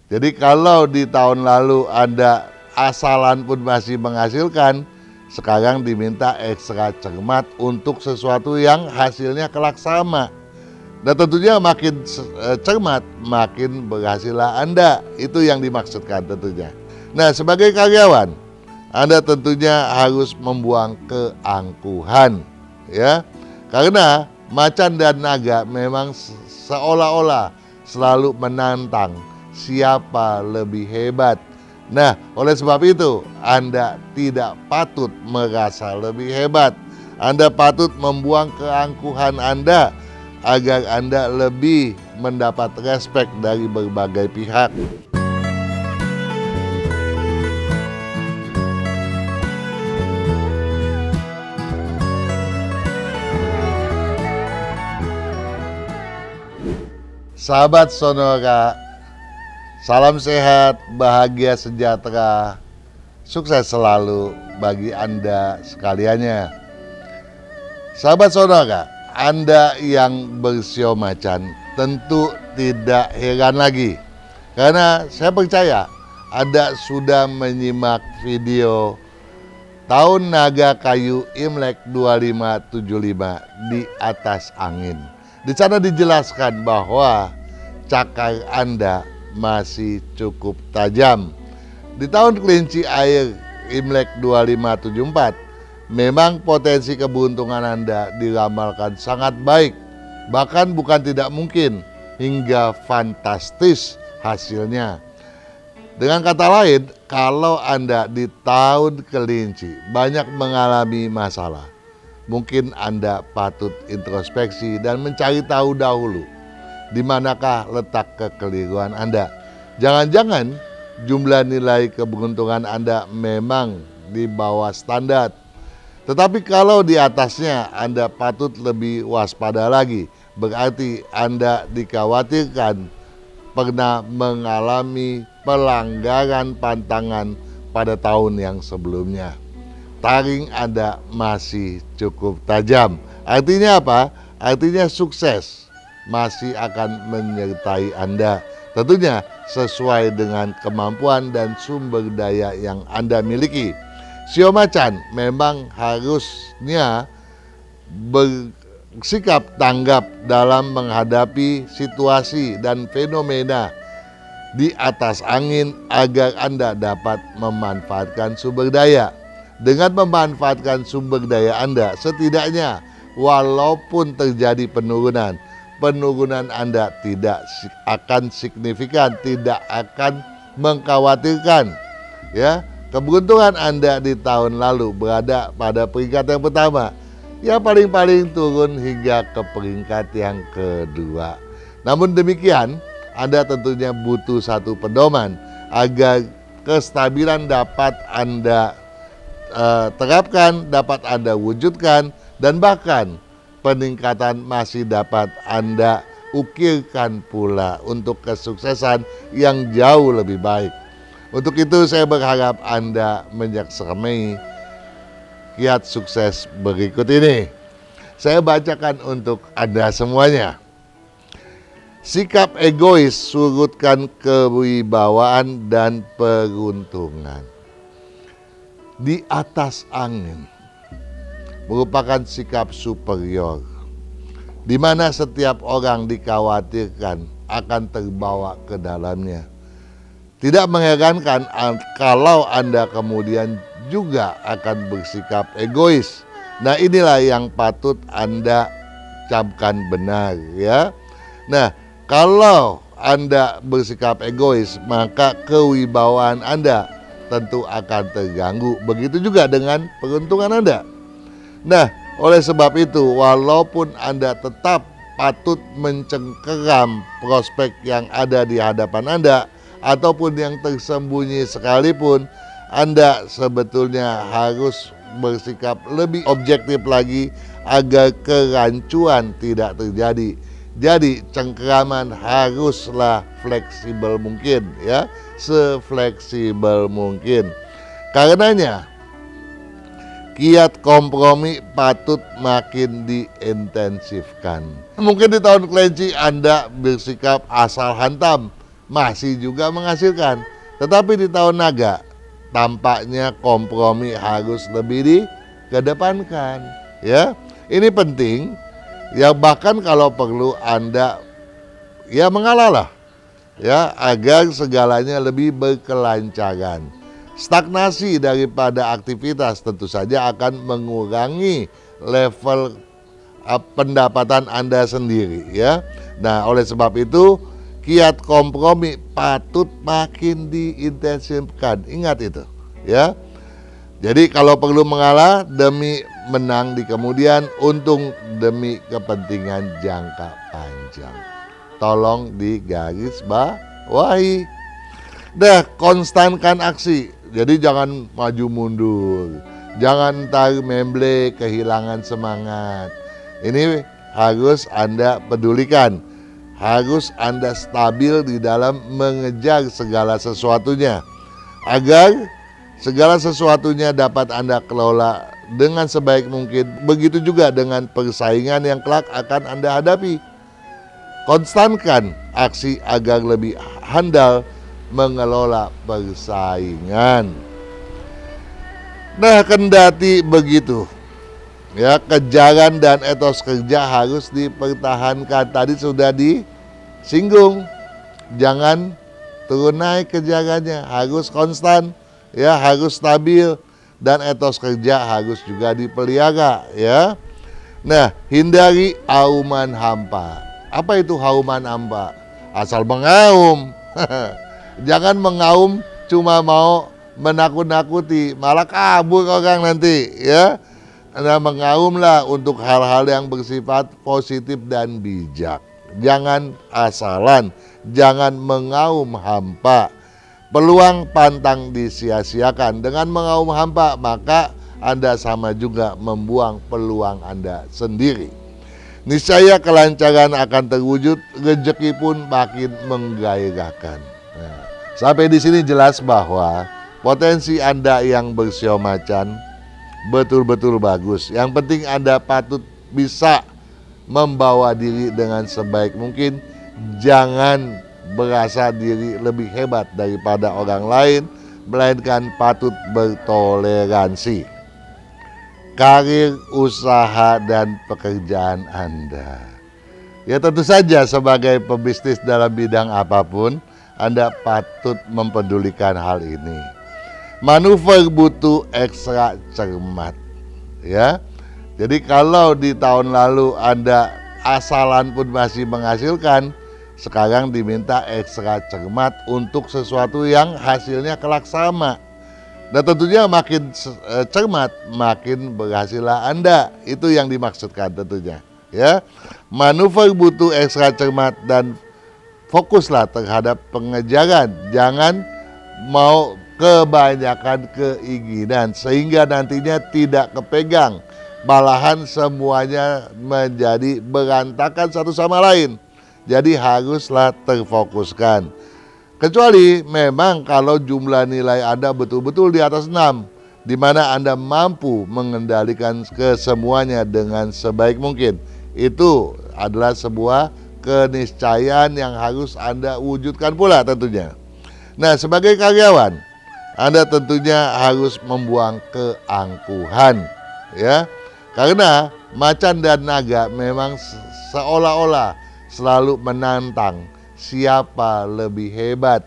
Jadi kalau di tahun lalu Anda asalan pun masih menghasilkan, sekarang diminta ekstra cermat untuk sesuatu yang hasilnya kelak sama. Dan tentunya makin cermat, makin berhasillah Anda. Itu yang dimaksudkan tentunya. Nah, sebagai karyawan, Anda tentunya harus membuang keangkuhan, ya. Karena macan dan naga memang seolah-olah selalu menantang siapa lebih hebat. Nah, oleh sebab itu, Anda tidak patut merasa lebih hebat. Anda patut membuang keangkuhan Anda agar Anda lebih mendapat respek dari berbagai pihak. Sahabat Sonora, salam sehat, bahagia, sejahtera, sukses selalu bagi Anda sekaliannya. Sahabat Sonora, Anda yang bersio macan tentu tidak heran lagi. Karena saya percaya Anda sudah menyimak video Tahun Naga Kayu Imlek 2575 di atas angin. Di sana dijelaskan bahwa cakar Anda masih cukup tajam. Di tahun kelinci air Imlek 2574, memang potensi keberuntungan Anda diramalkan sangat baik. Bahkan bukan tidak mungkin, hingga fantastis hasilnya. Dengan kata lain, kalau Anda di tahun kelinci banyak mengalami masalah, mungkin Anda patut introspeksi dan mencari tahu dahulu di manakah letak kekeliruan Anda. Jangan-jangan jumlah nilai keberuntungan Anda memang di bawah standar. Tetapi kalau di atasnya Anda patut lebih waspada lagi. Berarti Anda dikhawatirkan pernah mengalami pelanggaran pantangan pada tahun yang sebelumnya. Taring Anda masih cukup tajam. Artinya apa? Artinya sukses masih akan menyertai Anda. Tentunya sesuai dengan kemampuan dan sumber daya yang Anda miliki. Sio macan memang harusnya bersikap tanggap dalam menghadapi situasi dan fenomena di atas angin agar Anda dapat memanfaatkan sumber daya. Dengan memanfaatkan sumber daya Anda, setidaknya walaupun terjadi penurunan Anda tidak akan signifikan, tidak akan mengkhawatirkan. Ya, keberuntungan Anda di tahun lalu berada pada peringkat yang pertama. Ya, paling-paling turun hingga ke peringkat yang kedua. Namun demikian, Anda tentunya butuh satu pedoman agar kestabilan dapat Anda terapkan, dapat Anda wujudkan, dan bahkan peningkatan masih dapat Anda ukirkan pula untuk kesuksesan yang jauh lebih baik. Untuk itu saya berharap Anda menyaksikan kiat sukses berikut ini. Saya bacakan untuk Anda semuanya. Sikap egois surutkan kewibawaan dan peruntungan. Di atas angin merupakan sikap superior, di mana setiap orang dikhawatirkan akan terbawa ke dalamnya. Tidak mengherankan kalau Anda kemudian juga akan bersikap egois. Nah, inilah yang patut Anda camkan benar, ya. Nah, kalau Anda bersikap egois, maka kewibawaan Anda tentu akan terganggu. Begitu juga dengan peruntungan Anda. Nah, oleh sebab itu, walaupun Anda tetap patut mencengkeram prospek yang ada di hadapan Anda, ataupun yang tersembunyi sekalipun, Anda sebetulnya harus bersikap lebih objektif lagi agar kerancuan tidak terjadi. Jadi cengkeraman haruslah fleksibel mungkin, ya, sefleksibel mungkin. Karenanya kiat kompromi patut makin diintensifkan. Mungkin di tahun kelinci Anda bersikap asal hantam, masih juga menghasilkan. Tetapi di tahun naga, tampaknya kompromi harus lebih dikedepankan. Ya, ini penting. Ya, bahkan kalau perlu Anda ya mengalah lah, ya, agar segalanya lebih berkelancaran. Stagnasi daripada aktivitas tentu saja akan mengurangi level pendapatan Anda sendiri, ya. Nah, oleh sebab itu kiat kompromi patut makin diintensifkan. Ingat itu, ya. Jadi kalau perlu mengalah demi menang di kemudian, untung demi kepentingan jangka panjang. Tolong digaris bawahi. Dah, konstankan aksi. Jadi jangan maju mundur. Jangan ntar memble kehilangan semangat. Ini harus Anda pedulikan. Harus Anda stabil di dalam mengejar segala sesuatunya, agar segala sesuatunya dapat Anda kelola dengan sebaik mungkin. Begitu juga dengan persaingan yang kelak akan Anda hadapi. Konstankan aksi agar lebih handal mengelola persaingan. Nah, kendati begitu, ya, kejaran dan etos kerja harus dipertahankan. Tadi sudah disinggung, jangan turun naik kejarannya, harus konstan, ya, harus stabil, dan etos kerja harus juga dipelihara, ya. Nah, hindari auman hampa. Apa itu auman hampa? Asal mengaum. Jangan mengaum cuma mau menakut-nakuti, malah kabur orang nanti, ya. Anda mengaumlah untuk hal-hal yang bersifat positif dan bijak. Jangan asalan, jangan mengaum hampa. Peluang pantang disia-siakan. Dengan mengaum hampa, maka Anda sama juga membuang peluang Anda sendiri. Niscaya kelancaran akan terwujud, rezeki pun makin menggairahkan. Nah, sampai di sini jelas bahwa potensi Anda yang bersio macan betul-betul bagus. Yang penting Anda patut bisa membawa diri dengan sebaik mungkin. Jangan merasa diri lebih hebat daripada orang lain, melainkan patut bertoleransi. Karir, usaha, dan pekerjaan Anda, ya tentu saja sebagai pebisnis dalam bidang apapun, Anda patut mempedulikan hal ini. Manuver butuh ekstra cermat, ya. Jadi kalau di tahun lalu Anda asalan pun masih menghasilkan, sekarang diminta ekstra cermat untuk sesuatu yang hasilnya kelak sama. Dan tentunya makin cermat, makin berhasillah Anda. Itu yang dimaksudkan tentunya, ya. Manuver butuh ekstra cermat dan fokuslah terhadap pengejaran. Jangan mau kebanyakan keinginan sehingga nantinya tidak kepegang, malahan semuanya menjadi berantakan satu sama lain. Jadi haruslah terfokuskan. Kecuali memang kalau jumlah nilai Anda betul-betul di atas 6, di mana Anda mampu mengendalikan kesemuanya dengan sebaik mungkin. Itu adalah sebuah keniscayaan yang harus Anda wujudkan pula tentunya. Nah, sebagai karyawan, Anda tentunya harus membuang keangkuhan, ya. Karena macan dan naga memang seolah-olah selalu menantang siapa lebih hebat.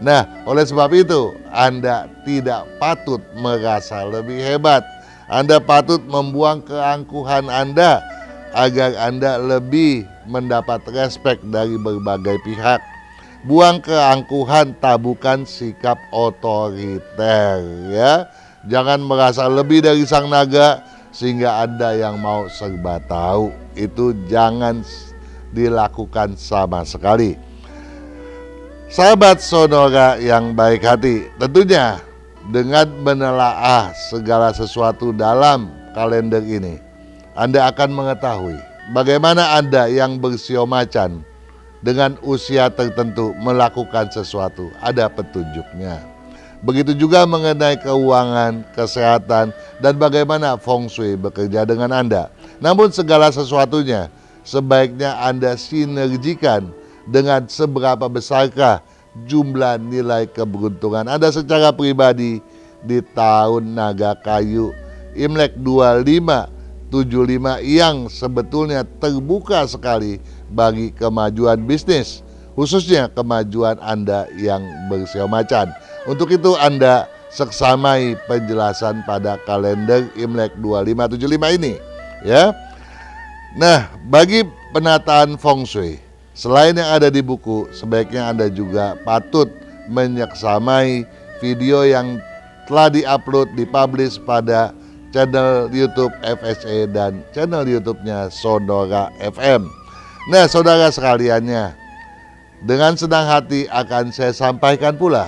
Nah, oleh sebab itu Anda tidak patut merasa lebih hebat. Anda patut membuang keangkuhan Anda agar Anda lebih mendapat respek dari berbagai pihak. Buang keangkuhan, tabukan sikap otoriter, ya. Jangan merasa lebih dari sang naga sehingga Anda yang mau serba tahu. Itu jangan dilakukan sama sekali. Sahabat Sonora yang baik hati, tentunya dengan menelaah segala sesuatu dalam kalender ini, Anda akan mengetahui bagaimana Anda yang bersio macan dengan usia tertentu melakukan sesuatu, ada petunjuknya. Begitu juga mengenai keuangan, kesehatan, dan bagaimana feng shui bekerja dengan Anda. Namun segala sesuatunya sebaiknya Anda sinergikan dengan seberapa besarkah jumlah nilai keberuntungan Anda secara pribadi di tahun naga kayu Imlek 2575 yang sebetulnya terbuka sekali bagi kemajuan bisnis, khususnya kemajuan Anda yang bersio macan. Untuk itu Anda seksamai penjelasan pada kalender Imlek 2575 ini ya. Nah, bagi penataan feng shui, selain yang ada di buku, sebaiknya Anda juga patut menyeksamai video yang telah diupload, dipublish pada channel YouTube FSE dan channel YouTube-nya Sonora FM. Nah, saudara sekaliannya, dengan senang hati akan saya sampaikan pula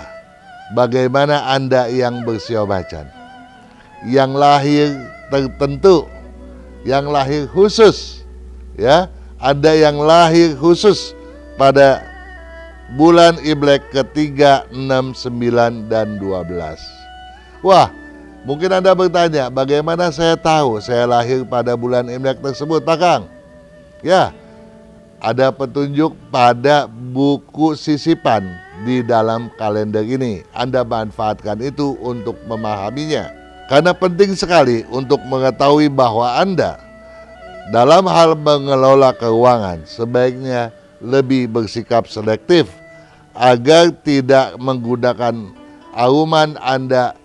bagaimana Anda yang bersio macan, yang lahir tertentu, yang lahir khusus, ya, ada yang lahir khusus pada bulan Imlek ke-3, 6, 9, dan 12. Wah, mungkin Anda bertanya, bagaimana saya tahu saya lahir pada bulan Imlek tersebut, Pak Kang? Ya, ada petunjuk pada buku sisipan di dalam kalender ini. Anda manfaatkan itu untuk memahaminya. Karena penting sekali untuk mengetahui bahwa Anda dalam hal mengelola keuangan sebaiknya lebih bersikap selektif agar tidak menggunakan auman Anda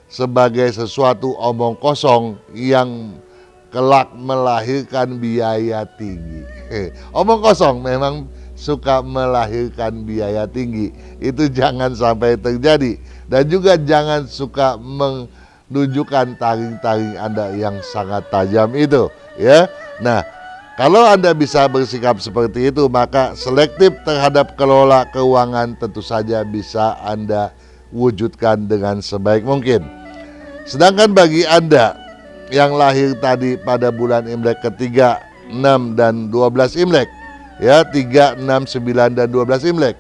sebagai sesuatu omong kosong yang kelak melahirkan biaya tinggi. Omong kosong memang suka melahirkan biaya tinggi. Itu jangan sampai terjadi. Dan juga jangan suka menunjukkan taring-taring Anda yang sangat tajam itu, ya. Nah, kalau Anda bisa bersikap seperti itu, maka selektif terhadap kelola keuangan tentu saja bisa Anda wujudkan dengan sebaik mungkin. Sedangkan bagi Anda yang lahir tadi pada bulan Imlek ke-3, 6, dan 12 Imlek, ya, 3, 6, 9, dan 12 Imlek,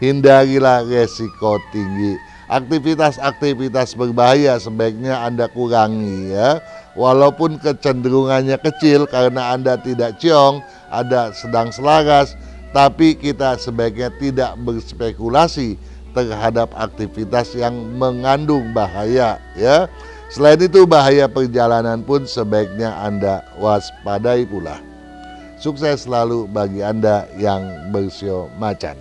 hindarilah resiko tinggi. Aktivitas-aktivitas berbahaya sebaiknya Anda kurangi, ya. Walaupun kecenderungannya kecil karena Anda tidak ciong, Anda sedang selaras, tapi kita sebaiknya tidak berspekulasi terhadap aktivitas yang mengandung bahaya, ya. Selain itu, bahaya perjalanan pun sebaiknya Anda waspadai pula. Sukses selalu bagi Anda yang bersio macan.